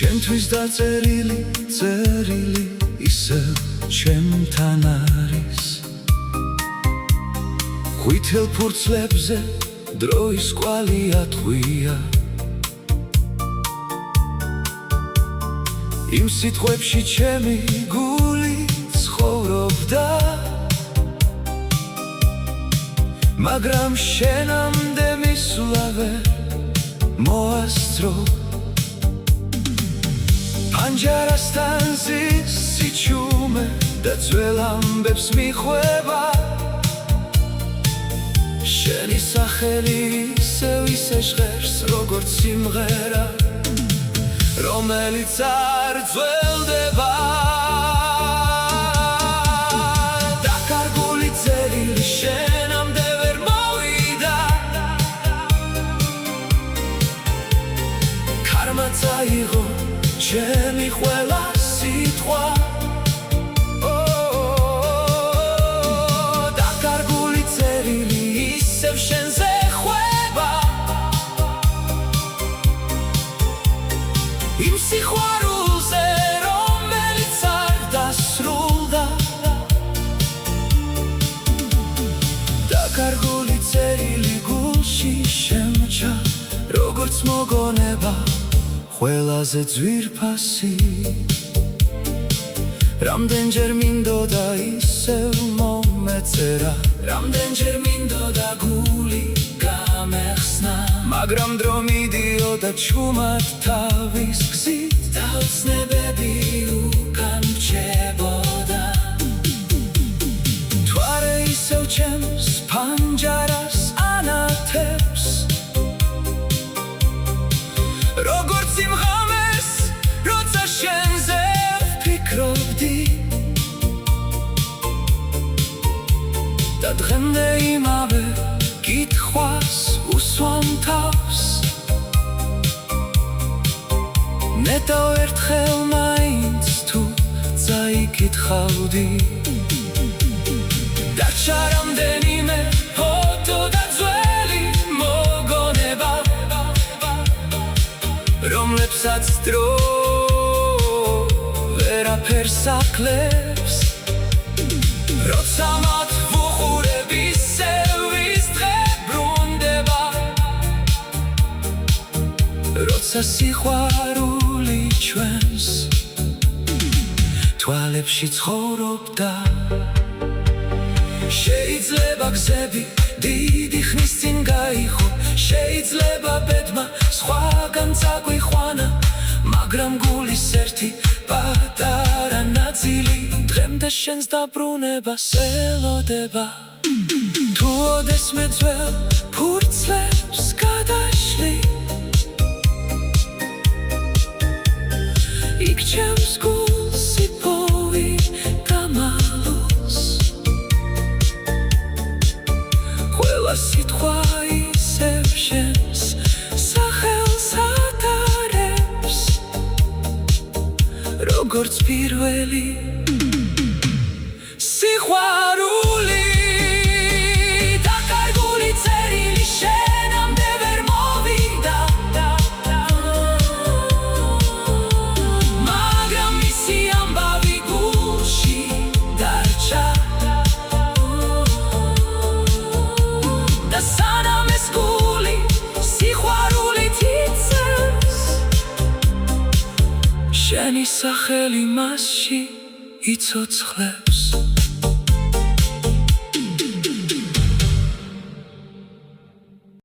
ჩემთვის დაწერილი წერილი ისევ ჩემთან არის ხვითელ ფურცლებზე დროის კვალი ატყვია იმ სიტყვებში ჩემი გული ცხოვრობდა მაგრამ შენამდე მისვლა ვერ მოასწრო პანჯარასთან ზის სიჩუმე და ძველ ამბებს მიხვევა შენი სახელი ისე ჟღერს როგორც სიმღერა რომელიც არ ძველდება დაკარგული წერილი შენამდე ვერ მოვიდა ქარმა წაიღო ჩემი ყველა სიტყვა დაკარგული წერილი ისევ შენზე ხვება იმ სიყვარულზე რომელიც არ დასრულდა დაკარგული წერილი გულში შემოჩა როგორც მოგონება ყველაზე ძვირფასი რამდენჯერ მინდოდა ისევ მომეწერა რამდენჯერ მინდოდა გული გამეხსნა მაგრამ დრო მიდიოდა ჩუმად თავის გზით და ოცნებები უკან რჩებოდა მთვარე ისევ ჩემს პანჯარას ანათებს როგორც იმ ღამეს როცა შენზე ვფიქრობდი და დღემდე იმავე კითხვას უსვამ თავს ნეტო ერთხელ მაინც თუ წაიკითხავდი დარჩა რამდენიმე ფოტო და ძველი მოგონება რომლებსაც დრო ვერაფერს აკლებს როცა მათ ვუყურებ ისევ ის დღე ბრუნდება როცა სიყვარული ჩვენს თვალებში ცხოვრობდა შეიძლება გზები დიდი ხნის წინ გაიხო შეიძლება ბედმა სხვაგან წაგვიყვანა მაგრამ გულის ერთი პატარა ნაწილი დღემდე შენს დაბრუნებას ელოდება თუ ოდესმე ძველ ფურცლებს გადაშლი იქ ჩემს გულს იპოვი გამალოს ყველა სიტყვა ისევ შენს სახელს ატარებს როგორც პირველი სიყვარული დაკარგული წერილი შენამდე ვერ მოვიდა მაგრამ მისი ამბავი გულში დარჩა და სანამ ეს გული სიყვარულით იცევს შენი სახელი მასში იცოცხლებს